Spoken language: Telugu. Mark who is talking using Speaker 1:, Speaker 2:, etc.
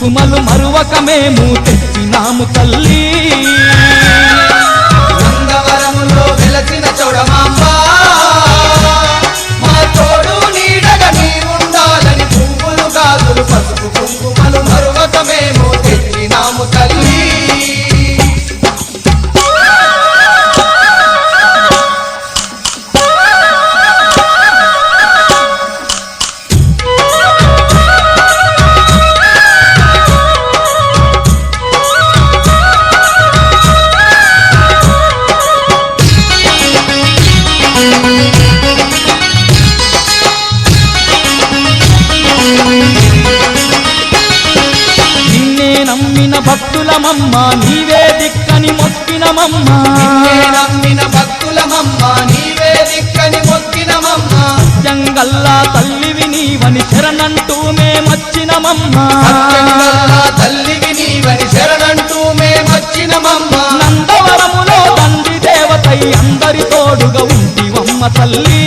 Speaker 1: కుంకుమలు మరువక మేము తెచ్చినాము తల్లి
Speaker 2: నందవరములో వెలసిన చౌడమాంబ మా తోడు నీడగా నీ ఉండాలని పువ్వులు గాజులు పసుపు కుంకుమలు మరువక మేము తెచ్చినాము తల్లి
Speaker 1: భక్తులమమ్మ నీవే దిక్కని మొక్కినమమ్మ
Speaker 2: నమ్మిన భక్తులమమ్మ నీవే దిక్కని మొక్కినమమ్మ
Speaker 1: జంగల్లా తల్లివి నీవని శరణంటూ మేమొచ్చినమమ్మ
Speaker 2: తల్లివి నీవని శరణంటూ మేమొచ్చినమమ్మ
Speaker 1: నందవరములో తండ్రి దేవతై అందరి తోడుగా ఉంటివమ్మ తల్లి